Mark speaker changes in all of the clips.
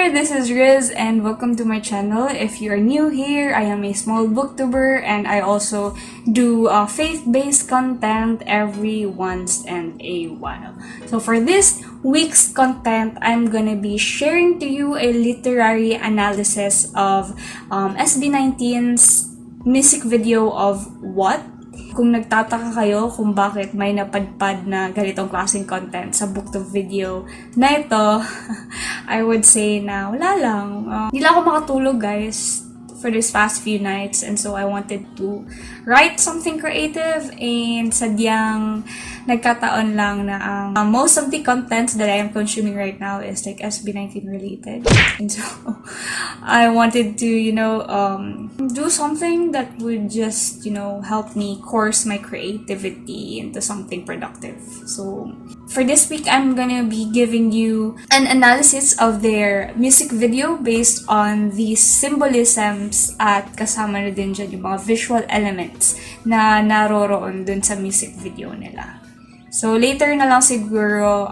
Speaker 1: there, this is Riz and welcome to my channel. If you're new here, I am a small booktuber and I also do faith-based content every once in a while. So for this week's content, I'm gonna be sharing to you a literary analysis of SB19's music video of What? Kung nagtataka kayo kung bakit may napadpad na ganitong klaseng content sa booktube video na ito, I would say na wala lang. Hindi lang ako makatulog, guys, for these past few nights, and so I wanted to write something creative, and sadyang nagkataon lang na most of the contents that I am consuming right now is like SB19 related, and so I wanted to, do something that would just, help me course my creativity into something productive. So for this week, I'm gonna be giving you an analysis of their music video based on these symbolisms at kasama na din dyan yung mga visual elements na naroroon dun sa music video nila. So later na lang siguro,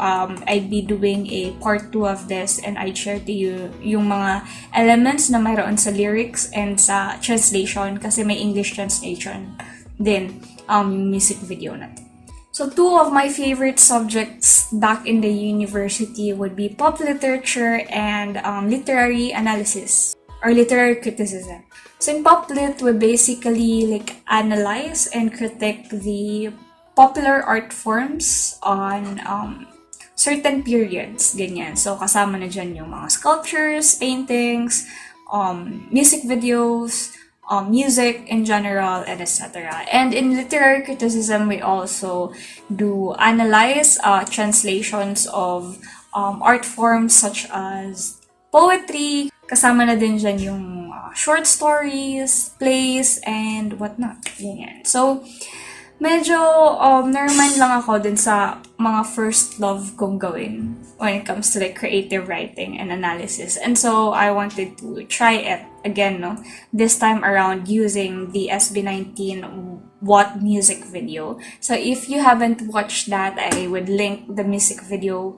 Speaker 1: I'd be doing a part 2 of this and I'd share to you yung mga elements na mayroon sa lyrics and sa translation kasi may English translation din yung music video natin. So two of my favorite subjects back in the university would be pop literature and literary analysis or literary criticism. So in pop lit, we basically analyze and critique the popular art forms on certain periods, ganyan. So kasama na dyan yung mga sculptures, paintings, music videos, music in general, and etc. And in literary criticism, we also do analyze translations of art forms such as poetry. Kasama na din dyan yung short stories, plays, and whatnot. Ganyan. So, medyo na-remind lang ako din sa mga first love kong gawin when it comes to creative writing and analysis. And so, I wanted to try it again, this time around using the SB19 What music video. So, if you haven't watched that, I would link the music video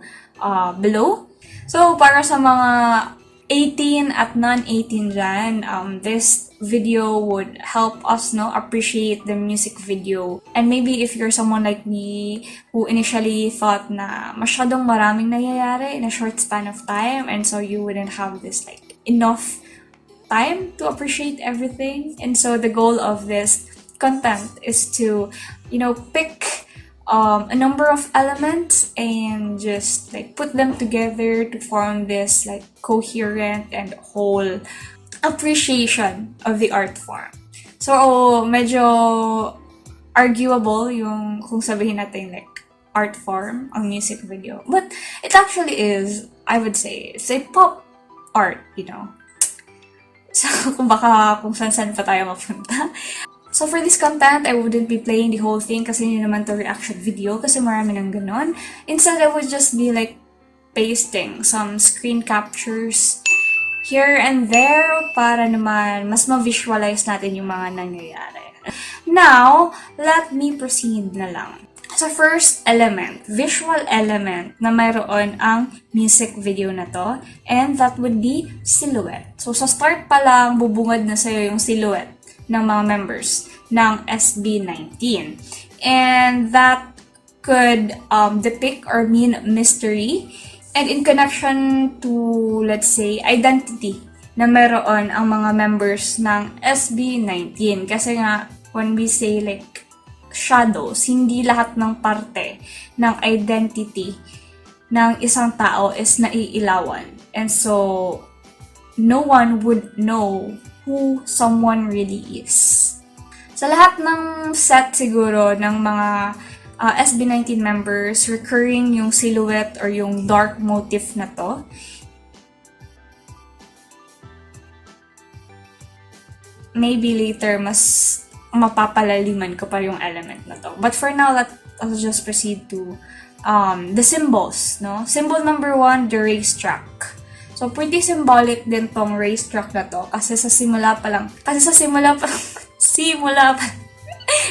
Speaker 1: below. So, para sa mga 18 at non-18 dyan, this video would help us appreciate the music video. And maybe if you're someone like me who initially thought na masyadong maraming nangyayari in a short span of time, and so you wouldn't have this enough time to appreciate everything. And so the goal of this content is to, pick a number of elements and just put them together to form this coherent and whole appreciation of the art form. So medyo arguable yung kung sabihin natin art form ang music video, but it actually is, I would say, it's a pop art, So kung saan pa tayo mapunta. So for this content, I wouldn't be playing the whole thing kasi hindi naman to reaction video kasi marami nang ganon. Instead, I would just be pasting some screen captures here and there para naman mas ma-visualize natin yung mga nangyayari. Now, let me proceed na lang. Sa first element, visual element na mayroon ang music video na to, and that would be silhouette. So sa start pa lang, bubungad na sa'yo yung silhouette ng mga members ng SB19. And that could depict or mean mystery and in connection to, let's say, identity na meron ang mga members ng SB19. Kasi nga, when we say shadows, hindi lahat ng parte ng identity ng isang tao is naiilawan. And so, no one would know who someone really is. Sa lahat ng set siguro ng mga SB19 members, recurring yung silhouette or yung dark motif na to. Maybe later, mas mapapalaliman ko pa yung element na to. But for now, let's just proceed to the symbols. Symbol number 1, the racetrack. So, pretty symbolic din tong racetrack na to kasi sa simula pa lang,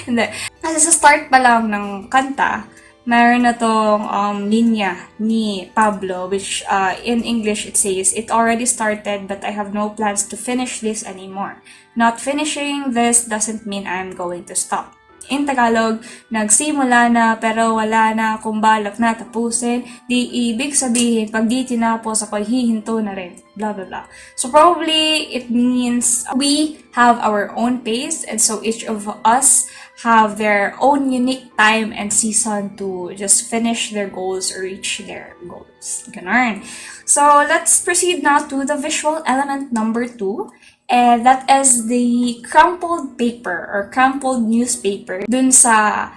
Speaker 1: hindi. Kasi sa start pa lang ng kanta, meron na tong linya ni Pablo, which in English it says, "It already started, but I have no plans to finish this anymore. Not finishing this doesn't mean I'm going to stop." In Tagalog, nagsimula na pero wala na kung balak na tapusin. Di ibig sabihin, pag di tinapos ako'y hihinto na rin. Blah, blah, blah. So probably it means we have our own pace, and so each of us have their own unique time and season to just finish their goals or reach their goals. Ganun. So let's proceed now to the visual element number 2. And that is the crumpled paper or crumpled newspaper dun sa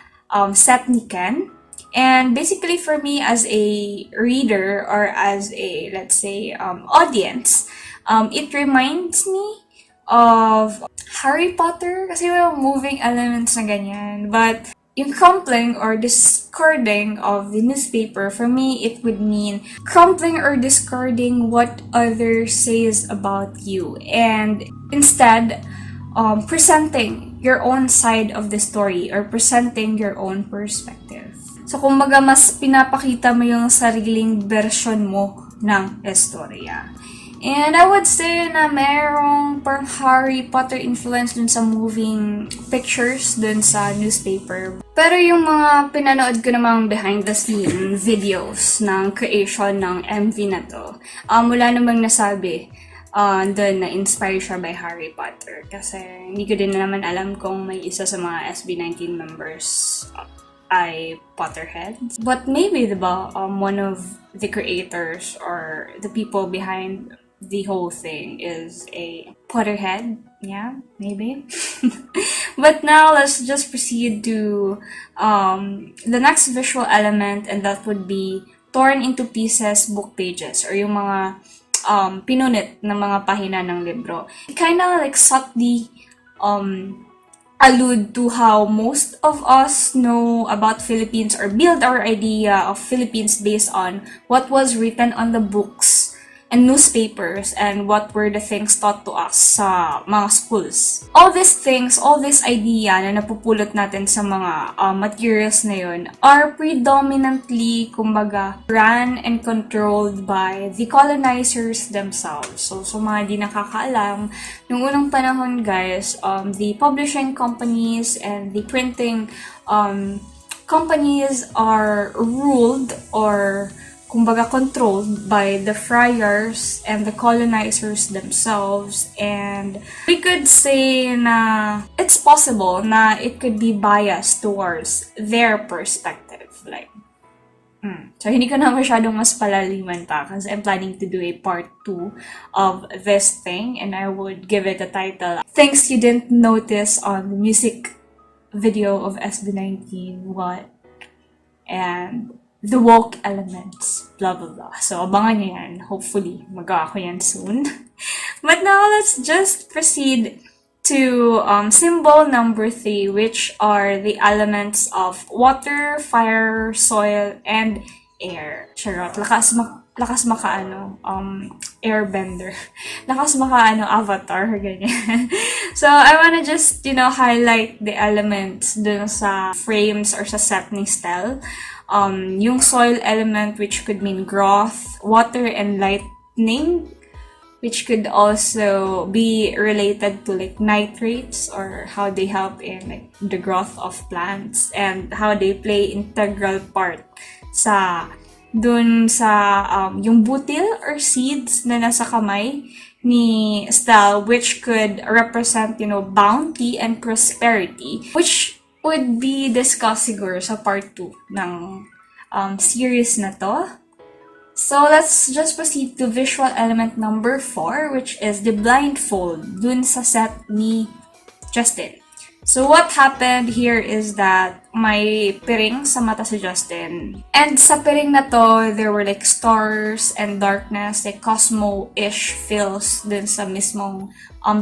Speaker 1: set ni Ken. And basically for me as a reader or as a, let's say, audience, it reminds me of Harry Potter kasi may moving elements na ganyan. But yung crumpling or discarding of the newspaper, for me, it would mean crumpling or discarding what others says about you, and instead, presenting your own side of the story or presenting your own perspective. So, kumbaga, mas pinapakita mo yung sariling version mo ng istorya. And I would say na merong parang Harry Potter influence dun sa moving pictures dun sa newspaper. Pero yung mga pinanood ko namang behind the scene videos ng creation ng MV na to, wala namang nasabi dun na inspired siya by Harry Potter. Kasi hindi ko din naman alam kung may isa sa mga SB19 members ay Potterheads. But maybe, diba, one of the creators or the people behind the whole thing is a Potterhead. Yeah, maybe. But now let's just proceed to the next visual element, and that would be torn into pieces book pages or yung mga pinunit na mga pahina ng libro. It kind of like subtly allude to how most of us know about Philippines or build our idea of Philippines based on what was written on the books and newspapers and what were the things taught to us sa mga schools. All these things, all this idea na napupulot natin sa mga materials na yun are predominantly, kumbaga, run and controlled by the colonizers themselves. So mga di nakakaalam, nung unang panahon, guys, the publishing companies and the printing companies are ruled or kumbaga controlled by the friars and the colonizers themselves, and we could say na it's possible na it could be biased towards their perspective. Like, so hindi ko na masyadong mas palaliman pa kasi I'm planning to do a part 2 of this thing, and I would give it a title, Things You Didn't Notice on the Music Video of SB19, What? And the woke elements, blah blah blah. So abangan niyo yan. Hopefully, magawa ko yan soon. But now let's just proceed to symbol number 3, which are the elements of water, fire, soil, and air. Charot. Lakas maka airbender. Lakas maka avatar, ganyan. So I wanna just, highlight the elements dun sa frames or sa set ni Stel. Yung soil element, which could mean growth, water and lightning, which could also be related to like nitrates or how they help in like the growth of plants and how they play integral part sa yung butil or seeds na nasa kamay ni Stel, which could represent, bounty and prosperity, which would be discussed siguro sa part 2 ng series na to. So let's just proceed to visual element number 4, which is the blindfold dun sa set ni Justin. So what happened here is that may piring sa mata si Justin. And sa piring na to, there were like stars and darkness, like cosmo-ish feels dun sa mismong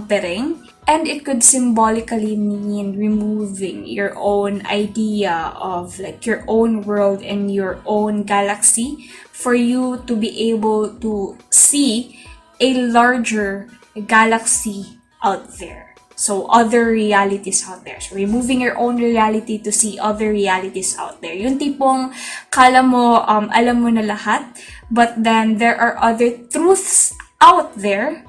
Speaker 1: piring. And it could symbolically mean removing your own idea of like your own world and your own galaxy for you to be able to see a larger galaxy out there. So, other realities out there. So, removing your own reality to see other realities out there. Yung tipong, kala mo, alam mo na lahat, but then there are other truths out there,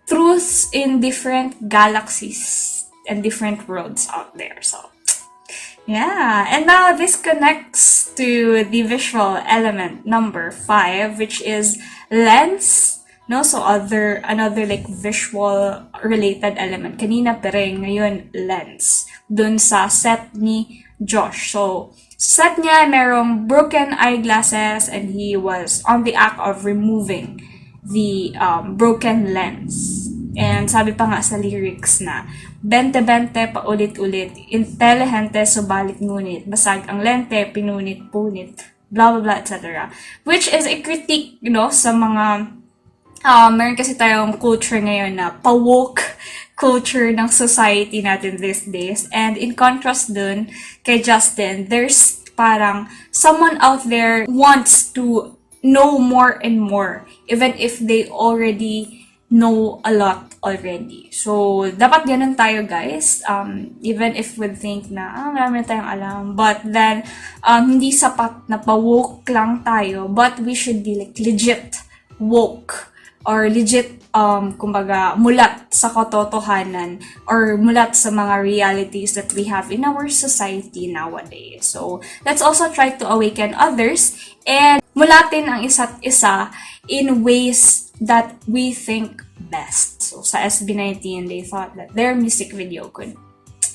Speaker 1: truths in different galaxies and different worlds out there. So, yeah, and now this connects to the visual element number 5, which is lens. No, so another like visual related element. Kanina pereng, ngayon lens. Dun sa set ni Josh. So, set niya merong broken eyeglasses and he was on the act of removing the broken lens. And sabi pa nga sa lyrics na, bente-bente paulit-ulit, intelihente subalit ngunit, basag ang lente, pinunit-punit, blah blah blah, etc. Which is a critique, sa mga, meron kasi tayong culture ngayon na pa-woke culture ng society natin these days. And in contrast dun, kay Justin, there's parang someone out there wants to know more and more, even if they already know a lot already. So, dapat ganun tayo, guys. Even if we think na, marami na tayong alam. But then, hindi sapat na pa-woke lang tayo. But we should be like legit woke. Or legit, kumbaga, mulat sa katotohanan. Or mulat sa mga realities that we have in our society nowadays. So, let's also try to awaken others. And mulatin ang isa't isa in ways that we think best. So, sa SB19, they thought that their music video could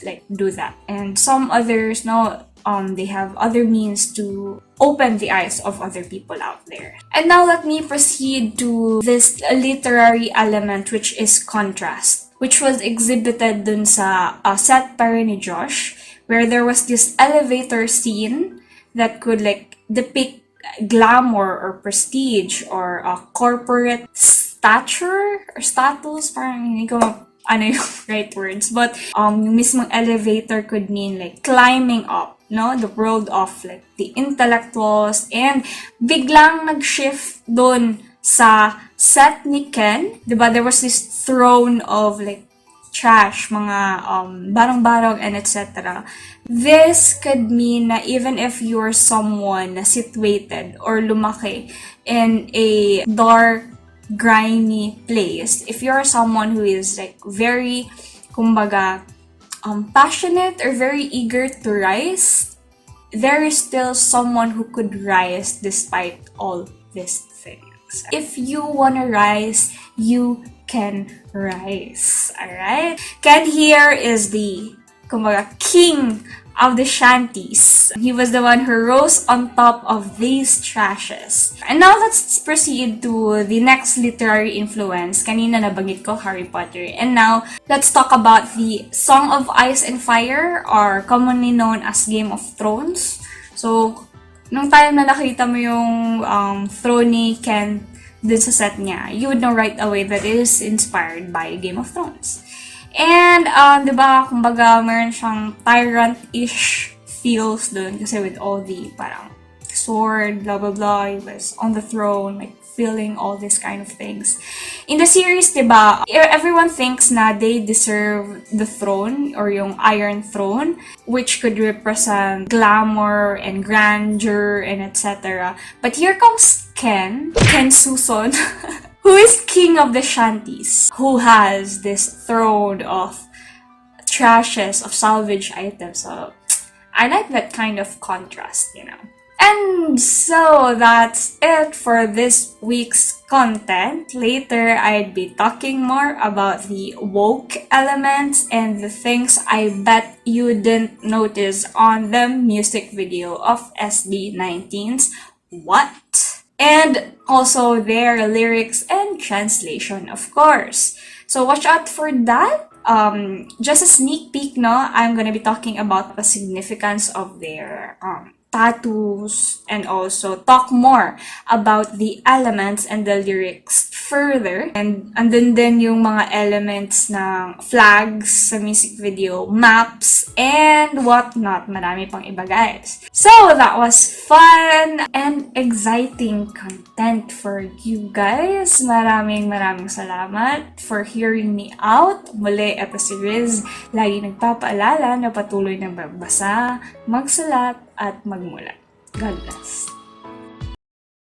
Speaker 1: like do that. And some others, they have other means to open the eyes of other people out there. And now let me proceed to this literary element, which is contrast, which was exhibited dun sa set pa rin ni Josh, where there was this elevator scene that could like depict glamour or prestige or corporate stature or status, parang hindi ko yung right words, but yung mismong elevator could mean like climbing up, the world of like the intellectuals, and biglang nag-shift dun sa set ni Ken, diba? There was this throne of like trash, mga barang-barang and etc. This could mean na even if you're someone na situated or lumaki in a dark, grimy place, if you're someone who is like very, kumbaga, passionate or very eager to rise, there is still someone who could rise despite all these things. If you wanna rise, you can rise. Alright? Ken here is the, kumbaga, king of the shanties. He was the one who rose on top of these trashes. And now let's proceed to the next literary influence. Kanina nabanggit ko, Harry Potter. And now, let's talk about the Song of Ice and Fire, or commonly known as Game of Thrones. So, nung time na nakita mo yung throne ni Ken dun sa set niya, you would know right away that it is inspired by Game of Thrones. And, diba, kumbaga, meron siyang tyrant-ish feels dun kasi with all the parang sword, blah, blah, blah, he was on the throne, like, feeling all these kind of things. In the series, diba, everyone thinks na they deserve the throne or yung Iron Throne, which could represent glamour and grandeur and etc. But here comes Ken Suson, who is king of the shanties, who has this throne of trashes, of salvage items. So, I like that kind of contrast, And so, that's it for this week's content. Later, I'd be talking more about the woke elements and the things I bet you didn't notice on the music video of SB19's What? And also their lyrics and translation, of course. So watch out for that. Just a sneak peek, I'm gonna be talking about the significance of their tattoos and also talk more about the elements and the lyrics further. And andun din yung mga elements ng flags sa music video, maps, and whatnot. Marami pang iba, guys. So, that was fun and exciting content for you guys. Maraming salamat for hearing me out. Muli, ito si Riz. Lagi nagpapaalala na patuloy na magbasa, magsulat, at magmulat. God bless.